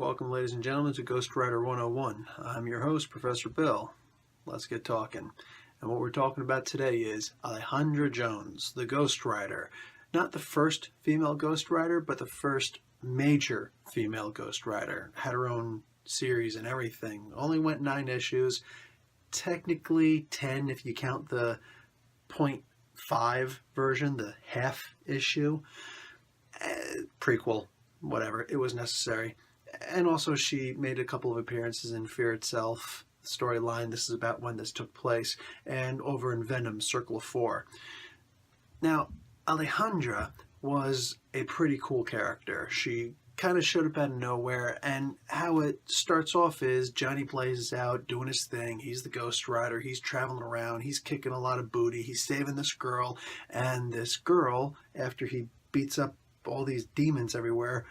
Welcome, ladies and gentlemen, to Ghost Rider 101. I'm your host, Professor Bill. Let's get talking. And what we're talking about today is Alejandra Jones, the Ghost Rider. Not the first female Ghost Rider, but the first major female Ghost Rider. Had her own series and everything. Only went 9 issues. Technically 10 if you count the .5 version, the half issue. Prequel, whatever. It was necessary. And also she made a couple of appearances in Fear Itself storyline. This is about when this took place. And over in Venom, Circle of 4. Now, Alejandra was a pretty cool character. She kind of showed up out of nowhere, and how it starts off is Johnny Blaze is out doing his thing. He's the Ghost Rider. He's traveling around. He's kicking a lot of booty. He's saving this girl, and this girl, after he beats up all these demons everywhere,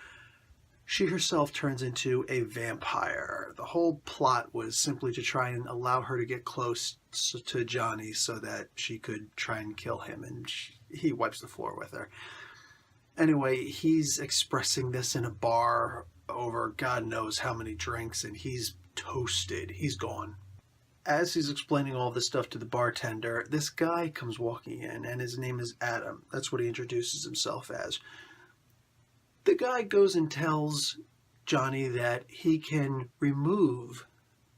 she herself turns into a vampire. The whole plot was simply to try and allow her to get close to Johnny so that she could try and kill him, and he wipes the floor with her. Anyway, he's expressing this in a bar over God knows how many drinks, and he's toasted. He's gone. As he's explaining all this stuff to the bartender, this guy comes walking in, and his name is Adam. That's what he introduces himself as. The guy goes and tells Johnny that he can remove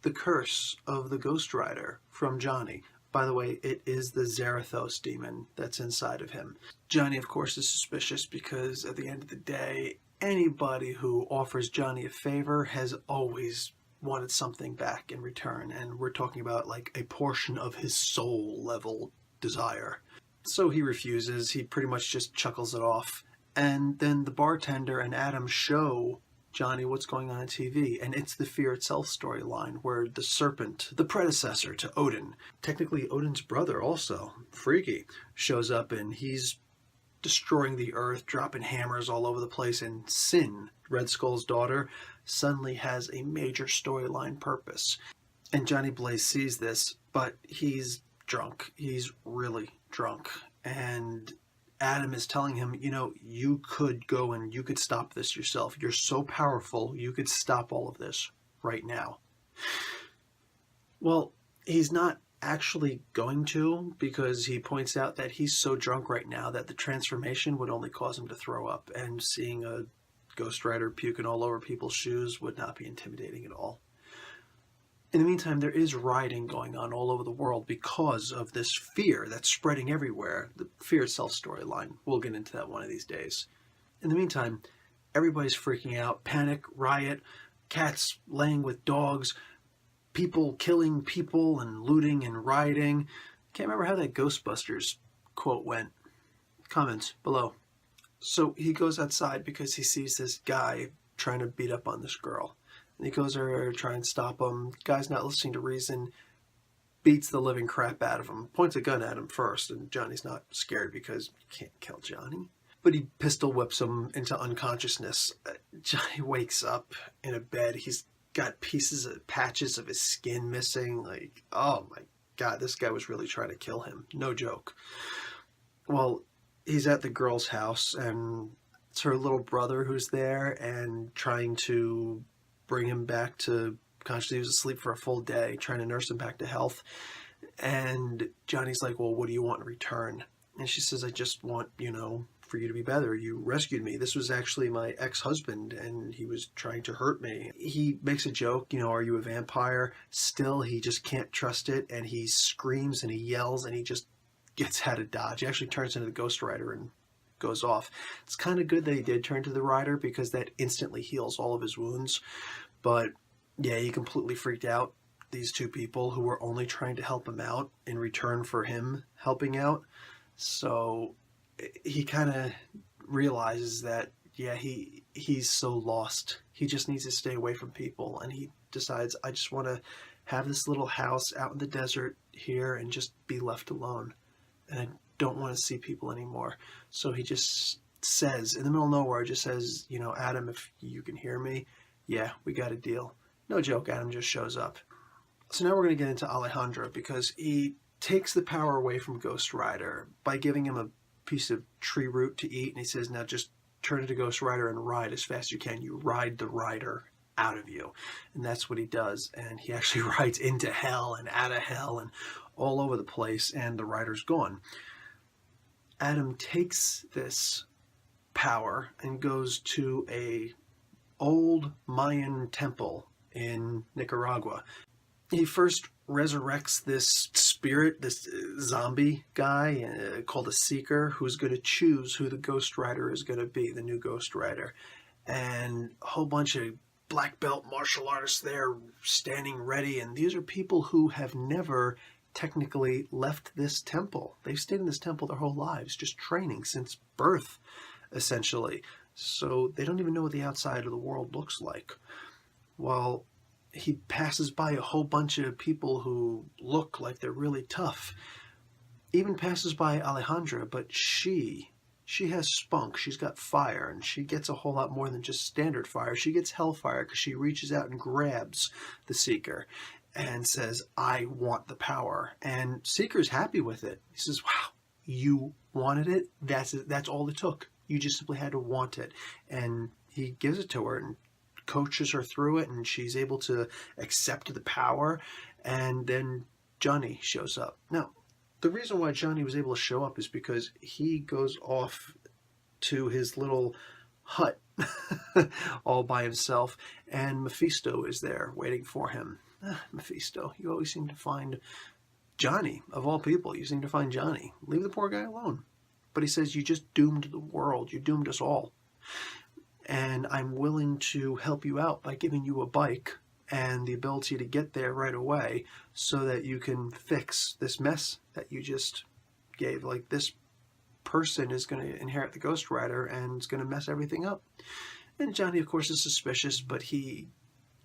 the curse of the Ghost Rider from Johnny. By the way, it is the Zarathos demon that's inside of him. Johnny, of course, is suspicious because at the end of the day, anybody who offers Johnny a favor has always wanted something back in return. And we're talking about like a portion of his soul level desire. So he refuses. He pretty much just chuckles it off. And then the bartender and Adam show Johnny what's going on TV, and it's the Fear Itself storyline where the serpent, the predecessor to Odin, technically Odin's brother also, Freaky, shows up, and he's destroying the earth, dropping hammers all over the place, and Sin, Red Skull's daughter, suddenly has a major storyline purpose. And Johnny Blaze sees this, but he's drunk. He's really drunk. And Adam is telling him, you could go and you could stop this yourself. You're so powerful, you could stop all of this right now. Well, he's not actually going to, because he points out that he's so drunk right now that the transformation would only cause him to throw up, and seeing a Ghost Rider puking all over people's shoes would not be intimidating at all. In the meantime, there is rioting going on all over the world because of this fear that's spreading everywhere. The Fear Itself storyline. We'll get into that one of these days. In the meantime, everybody's freaking out. Panic, riot, cats laying with dogs, people killing people and looting and rioting. Can't remember how that Ghostbusters quote went. Comments below. So he goes outside because he sees this guy trying to beat up on this girl. And he goes over to try and stop him. Guy's not listening to reason. Beats the living crap out of him. Points a gun at him first. And Johnny's not scared because you can't kill Johnny. But he pistol whips him into unconsciousness. Johnny wakes up in a bed. He's got patches of his skin missing. Like, oh my God, this guy was really trying to kill him. No joke. Well, he's at the girl's house, and it's her little brother who's there and trying to bring him back to consciousness. He was asleep for a full day, trying to nurse him back to health. And Johnny's like, well, what do you want in return? And she says, I just want, for you to be better. You rescued me. This was actually my ex-husband, and he was trying to hurt me. He makes a joke, are you a vampire? Still, he just can't trust it, and he screams and he yells, and he just gets out of dodge. He actually turns into the Ghost Rider and goes off. It's kind of good that he did turn to the Rider, because that instantly heals all of his wounds. But yeah, he completely freaked out these two people who were only trying to help him out in return for him helping out. So he kind of realizes that, yeah, he's so lost. He just needs to stay away from people, and he decides, I just want to have this little house out in the desert here and just be left alone. And I don't want to see people anymore. So he just says, in the middle of nowhere, just says, Adam, if you can hear me, yeah, we got a deal. No joke, Adam just shows up. So now we're going to get into Alejandra, because he takes the power away from Ghost Rider by giving him a piece of tree root to eat, and he says, now just turn into Ghost Rider and ride as fast as you can. You ride the rider. out of you. And that's what he does. And he actually rides into hell and out of hell and all over the place, and the rider's gone. Adam takes this power and goes to a old Mayan temple in Nicaragua. He first resurrects this spirit, this zombie guy called a Seeker, who's going to choose who the Ghost Rider is going to be, the new Ghost Rider. And a whole bunch of black belt martial artists there standing ready. And these are people who have never technically left this temple. They've stayed in this temple their whole lives, just training since birth, essentially. So they don't even know what the outside of the world looks like. Well, he passes by a whole bunch of people who look like they're really tough. Even passes by Alejandra, but she has spunk. She's got fire, and she gets a whole lot more than just standard fire. She gets hellfire because she reaches out and grabs the Seeker and says, I want the power. And Seeker's happy with it. He says, wow, you wanted it? That's all it took. You just simply had to want it. And he gives it to her and coaches her through it, and she's able to accept the power. And then Johnny shows up. Now, the reason why Johnny was able to show up is because he goes off to his little hut all by himself, and Mephisto is there waiting for him. Mephisto, you always seem to find Johnny, of all people. You seem to find Johnny. Leave the poor guy alone. But he says, you just doomed the world. You doomed us all. And I'm willing to help you out by giving you a bike and the ability to get there right away so that you can fix this mess that you just gave. Like, this person is going to inherit the Ghost Rider and is going to mess everything up. And Johnny, of course, is suspicious, but he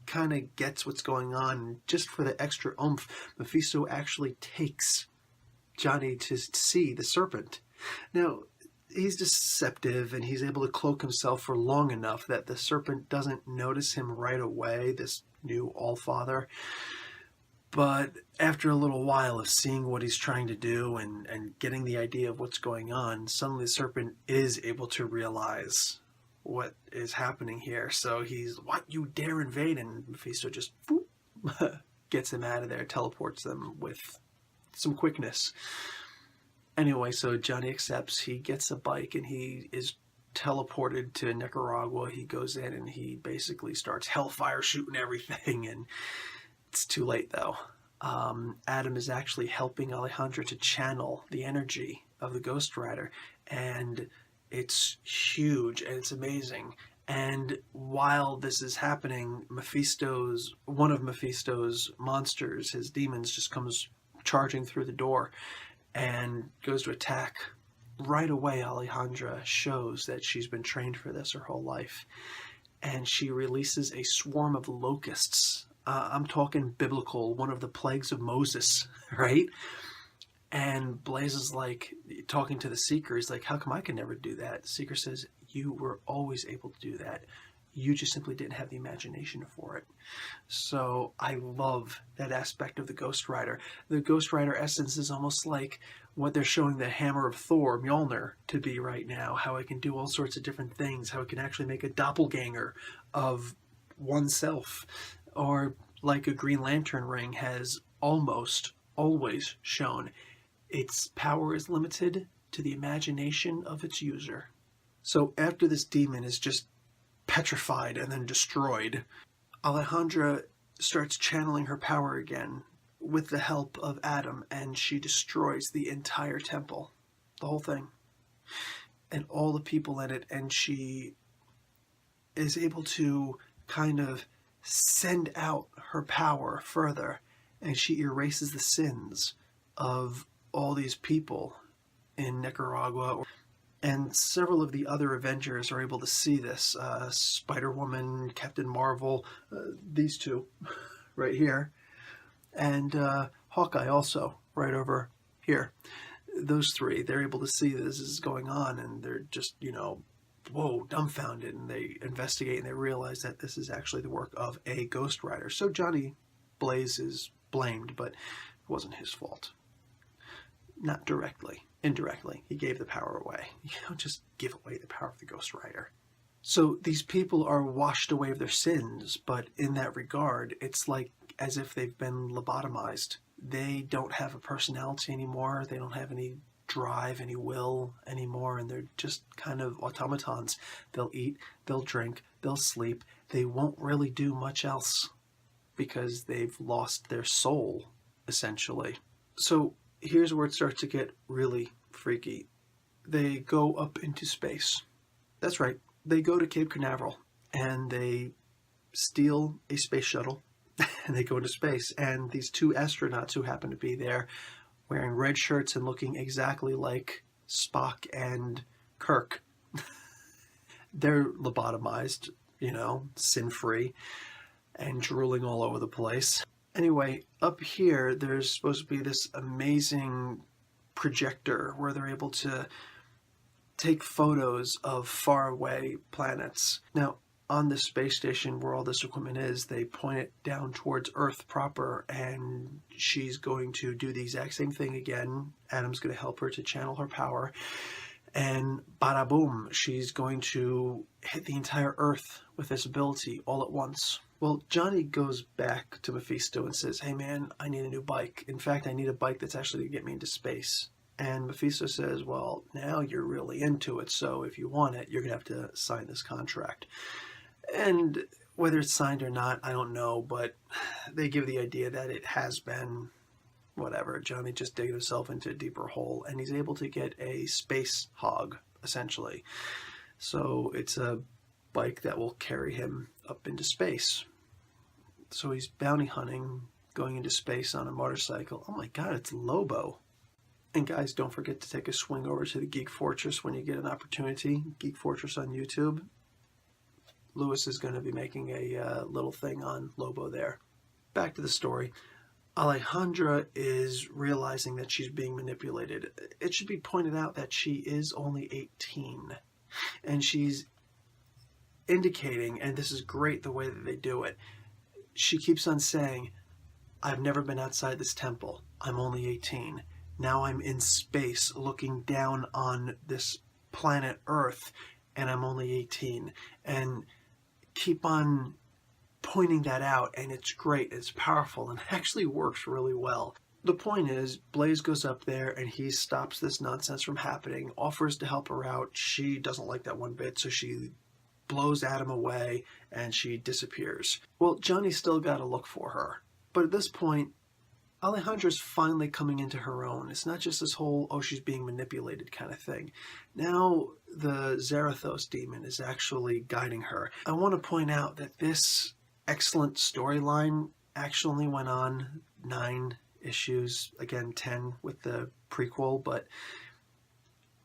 kind of gets what's going on. Just for the extra oomph, Mephisto actually takes Johnny to see the serpent. Now, he's deceptive, and he's able to cloak himself for long enough that the serpent doesn't notice him right away, this new Allfather. But after a little while of seeing what he's trying to do and getting the idea of what's going on, suddenly the serpent is able to realize what is happening here. So he's, what, you dare invade? And Mephisto just whoop, gets him out of there, teleports them with some quickness. Anyway, so Johnny accepts. He gets a bike and he is teleported to Nicaragua. He goes in and he basically starts hellfire shooting everything, and it's too late though. Adam is actually helping Alejandra to channel the energy of the Ghost Rider, and it's huge and it's amazing. And while this is happening, one of Mephisto's monsters, his demons, just comes charging through the door and goes to attack. Right away, Alejandra shows that she's been trained for this her whole life. And she releases a swarm of locusts. I'm talking biblical, one of the plagues of Moses, right? And Blaze is like, talking to the Seeker, he's like, how come I can never do that? The Seeker says, you were always able to do that. You just simply didn't have the imagination for it. So I love that aspect of the Ghost Rider. The Ghost Rider essence is almost like what they're showing the Hammer of Thor, Mjolnir, to be right now. How it can do all sorts of different things. How it can actually make a doppelganger of oneself. Or like a Green Lantern ring has almost always shown, its power is limited to the imagination of its user. So after this demon is just petrified and then destroyed, Alejandra starts channeling her power again with the help of Adam, and she destroys the entire temple, the whole thing, and all the people in it, and she is able to kind of send out her power further, and she erases the sins of all these people in Nicaragua. And several of the other Avengers are able to see this. Spider-Woman, Captain Marvel, these two right here. And Hawkeye also, right over here. Those three, they're able to see this is going on, and they're just, whoa, dumbfounded. And they investigate, and they realize that this is actually the work of a Ghost Rider. So Johnny Blaze is blamed, but it wasn't his fault. Not directly. Indirectly, he gave the power away. You don't just give away the power of the Ghost Rider. So these people are washed away of their sins, but in that regard, it's like as if they've been lobotomized. They don't have a personality anymore. They don't have any drive, any will anymore, and they're just kind of automatons. They'll eat, they'll drink, they'll sleep. They won't really do much else because they've lost their soul, essentially. So here's where it starts to get really freaky. They go up into space. That's right. They go to Cape Canaveral and they steal a space shuttle and they go into space. And these two astronauts who happen to be there wearing red shirts and looking exactly like Spock and Kirk, they're lobotomized, sin-free and drooling all over the place. Anyway, up here, there's supposed to be this amazing projector where they're able to take photos of faraway planets. Now, on this space station where all this equipment is, they point it down towards Earth proper, and she's going to do the exact same thing again. Adam's going to help her to channel her power, and bada boom, she's going to hit the entire Earth with this ability all at once. Well, Johnny goes back to Mephisto and says, "Hey man, I need a new bike. In fact, I need a bike that's actually going to get me into space." And Mephisto says, "Well, now you're really into it, so if you want it, you're going to have to sign this contract." And whether it's signed or not, I don't know, but they give the idea that it has been. Whatever. Johnny just digged himself into a deeper hole, and he's able to get a space hog, essentially. So it's a bike that will carry him up into space. So he's bounty hunting, going into space on a motorcycle. Oh my god, it's Lobo. And guys, don't forget to take a swing over to the Geek Fortress when you get an opportunity. Geek Fortress on YouTube. Lewis is going to be making a little thing on Lobo there. Back to the story. Alejandra is realizing that she's being manipulated. It should be pointed out that she is only 18. And she's indicating, and this is great the way that they do it, she keeps on saying, "I've never been outside this temple. I'm only 18. Now I'm in space looking down on this planet Earth, and I'm only 18. And keep on pointing that out, and it's great, it's powerful, and actually works really well. The point is, Blaze goes up there and he stops this nonsense from happening, offers to help her out. She doesn't like that one bit, so she blows Adam away and she disappears. Well, Johnny's still got to look for her. But at this point, Alejandra's finally coming into her own. It's not just this whole, oh, she's being manipulated kind of thing. Now the Zarathos demon is actually guiding her. I want to point out that this excellent storyline actually went on 9 issues, again 10 with the prequel, but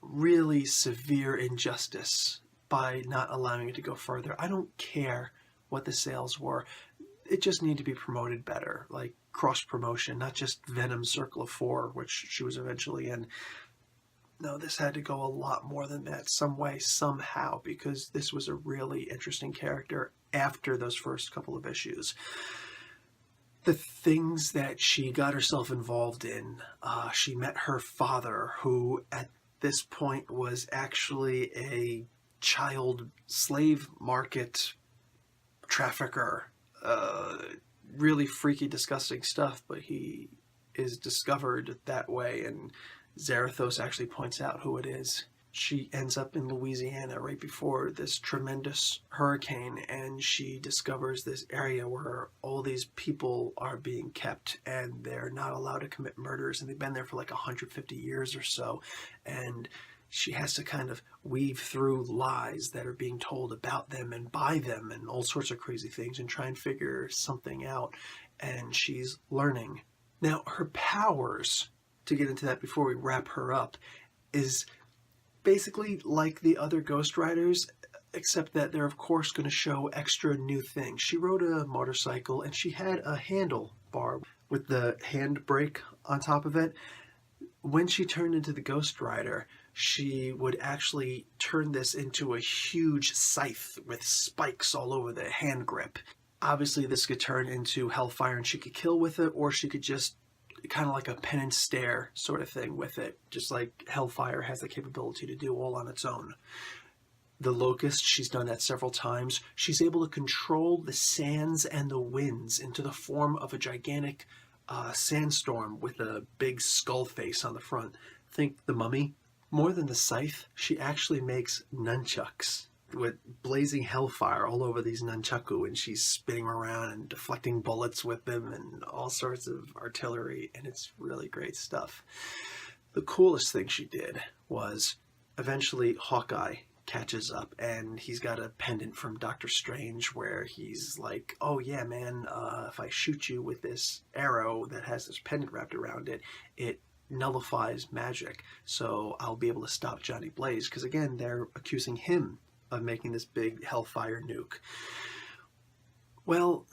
really severe injustice by not allowing it to go further. I don't care what the sales were. It just needed to be promoted better, like cross-promotion, not just Venom Circle of 4, which she was eventually in. No, this had to go a lot more than that, some way, somehow, because this was a really interesting character after those first couple of issues. The things that she got herself involved in, she met her father, who at this point was actually a child slave market trafficker. Really freaky, disgusting stuff, but he is discovered that way, and Zarathos actually points out who it is. She ends up in Louisiana right before this tremendous hurricane, and she discovers this area where all these people are being kept, and they're not allowed to commit murders, and they've been there for like 150 years or so, and she has to kind of weave through lies that are being told about them and by them and all sorts of crazy things and try and figure something out. And she's learning. Now, her powers, to get into that before we wrap her up, is basically like the other Ghost Riders, except that they're, of course, going to show extra new things. She rode a motorcycle and she had a handlebar with the handbrake on top of it. When she turned into the Ghost Rider, she would actually turn this into a huge scythe with spikes all over the hand grip. Obviously, this could turn into Hellfire and she could kill with it, or she could just kind of like a pen and stare sort of thing with it, just like Hellfire has the capability to do all on its own. the locust, she's done that several times. She's able to control the sands and the winds into the form of a gigantic sandstorm with a big skull face on the front. Think the Mummy. More than the scythe, she actually makes nunchucks with blazing hellfire all over these nunchaku, and she's spinning around and deflecting bullets with them and all sorts of artillery, and it's really great stuff. The coolest thing she did was eventually Hawkeye catches up, and he's got a pendant from Doctor Strange where he's like, oh yeah, man, if I shoot you with this arrow that has this pendant wrapped around it, it nullifies magic, so I'll be able to stop Johnny Blaze, because again, they're accusing him of making this big hellfire nuke. Well,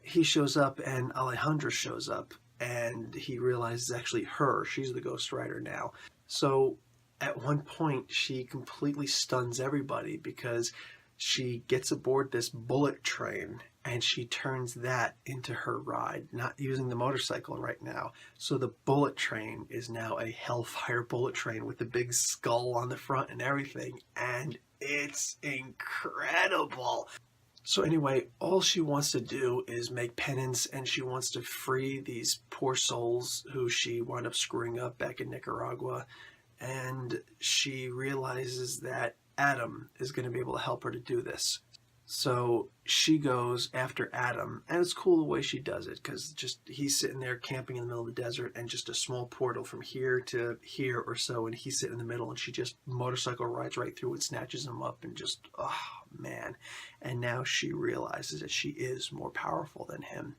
he shows up, and Alejandra shows up, and he realizes it's actually her. She's the Ghost Rider now. So at one point, she completely stuns everybody because she gets aboard this bullet train and she turns that into her ride, not using the motorcycle right now. So the bullet train is now a hellfire bullet train with the big skull on the front and everything, and it's incredible. So anyway, all she wants to do is make penance, and she wants to free these poor souls who she wound up screwing up back in Nicaragua. And she realizes that Adam is going to be able to help her to do this. So she goes after Adam, and it's cool the way she does it, because just he's sitting there camping in the middle of the desert, and just a small portal from here to here or so, and he's sitting in the middle, and she just motorcycle rides right through and snatches him up, and just, oh man. And now she realizes that she is more powerful than him.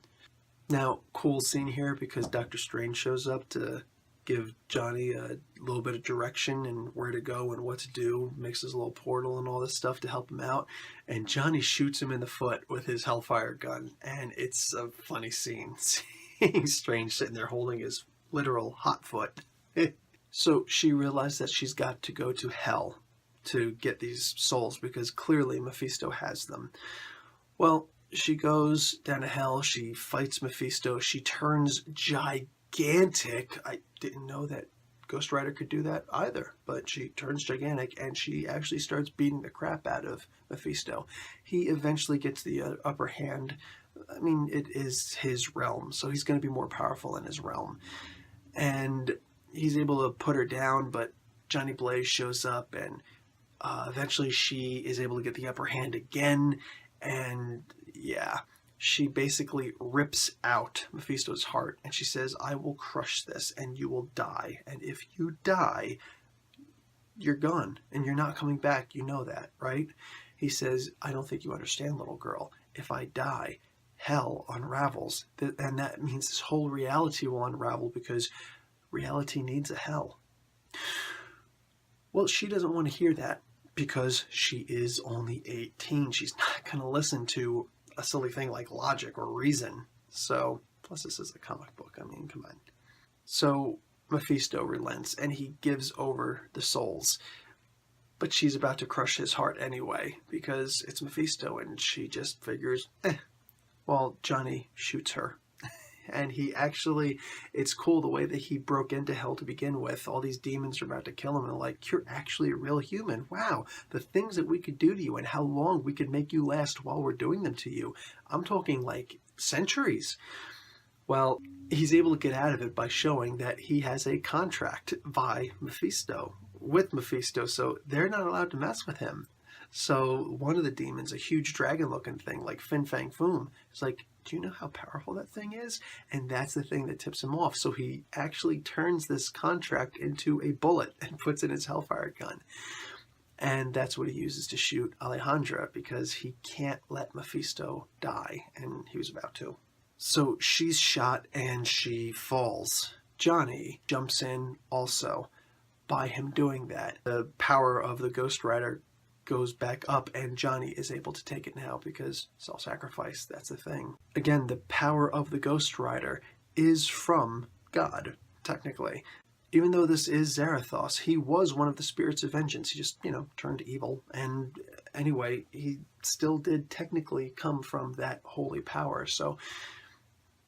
Now, cool scene here, because Doctor Strange shows up to give Johnny a little bit of direction and where to go and what to do, makes his little portal and all this stuff to help him out, and Johnny shoots him in the foot with his hellfire gun, and it's a funny scene, seeing Strange sitting there holding his literal hot foot. So she realized that she's got to go to hell to get these souls, because clearly Mephisto has them. Well, she goes down to hell, she fights Mephisto, she turns gigantic. I didn't know that Ghost Rider could do that either, but she turns gigantic, and she actually starts beating the crap out of Mephisto. He eventually gets the upper hand. I mean, it is his realm, so he's going to be more powerful in his realm. And he's able to put her down, but Johnny Blaze shows up, and eventually she is able to get the upper hand again, and yeah, she basically rips out Mephisto's heart, and she says, I will crush this, and you will die. And if you die, you're gone, and you're not coming back. You know that, right? He says, I don't think you understand, little girl. If I die, hell unravels. And that means this whole reality will unravel, because reality needs a hell. Well, she doesn't want to hear that, because she is only 18. She's not going to listen to a silly thing like logic or reason. So, plus this is a comic book. I mean, come on. So Mephisto relents, and he gives over the souls. But she's about to crush his heart anyway, because it's Mephisto, and she just figures, well, Johnny shoots her. And he actually, it's cool the way that he broke into hell to begin with. All these demons are about to kill him, and like, you're actually a real human. Wow, the things that we could do to you and how long we could make you last while we're doing them to you. I'm talking like centuries. Well, he's able to get out of it by showing that he has a contract with Mephisto, so they're not allowed to mess with him. So one of the demons, a huge dragon-looking thing like Fin Fang Foom, is like, do you know how powerful that thing is? And that's the thing that tips him off. So he actually turns this contract into a bullet and puts it in his hellfire gun. And that's what he uses to shoot Alejandra, because he can't let Mephisto die, and he was about to. So she's shot and she falls. Johnny jumps in also by him doing that. The power of the Ghost Rider goes back up, and Johnny is able to take it now, because self-sacrifice, that's the thing. Again, the power of the Ghost Rider is from God, technically. Even though this is Zarathos, he was one of the spirits of vengeance. He just, turned evil. And anyway, he still did technically come from that holy power. So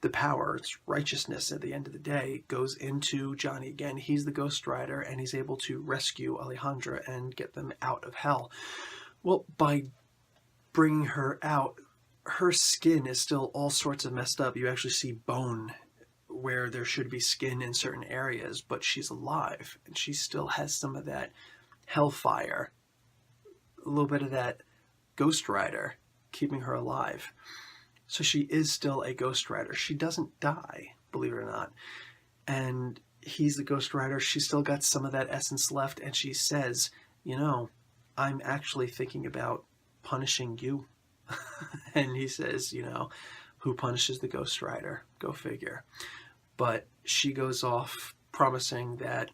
the power, its righteousness at the end of the day, goes into Johnny again. He's the Ghost Rider, and he's able to rescue Alejandra and get them out of hell. Well, by bringing her out, her skin is still all sorts of messed up. You actually see bone where there should be skin in certain areas, but she's alive and she still has some of that hellfire, a little bit of that Ghost Rider keeping her alive. So she is still a Ghost Rider. She doesn't die, believe it or not. And he's the Ghost Rider. She's still got some of that essence left, and she says, I'm actually thinking about punishing you. And he says, who punishes the Ghost Rider? Go figure. But she goes off promising that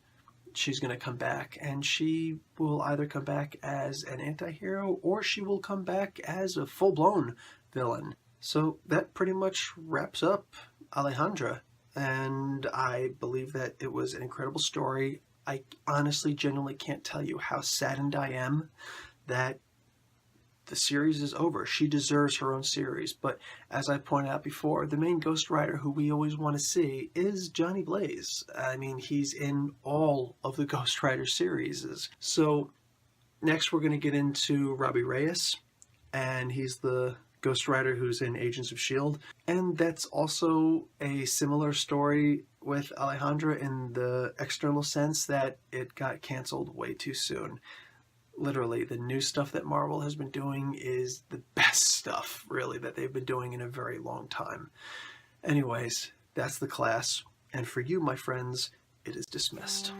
she's going to come back, and she will either come back as an anti-hero or she will come back as a full-blown villain. So that pretty much wraps up Alejandra, and I believe that it was an incredible story. I honestly, genuinely can't tell you how saddened I am that the series is over. She deserves her own series, but as I pointed out before, the main Ghost Rider who we always want to see is Johnny Blaze. I mean, he's in all of the Ghost Rider series. So next we're going to get into Robbie Reyes, and he's the Ghost Rider who's in Agents of S.H.I.E.L.D. And that's also a similar story with Alejandra in the external sense that it got canceled way too soon. Literally, the new stuff that Marvel has been doing is the best stuff, really, that they've been doing in a very long time. Anyways, that's the class. And for you, my friends, it is dismissed.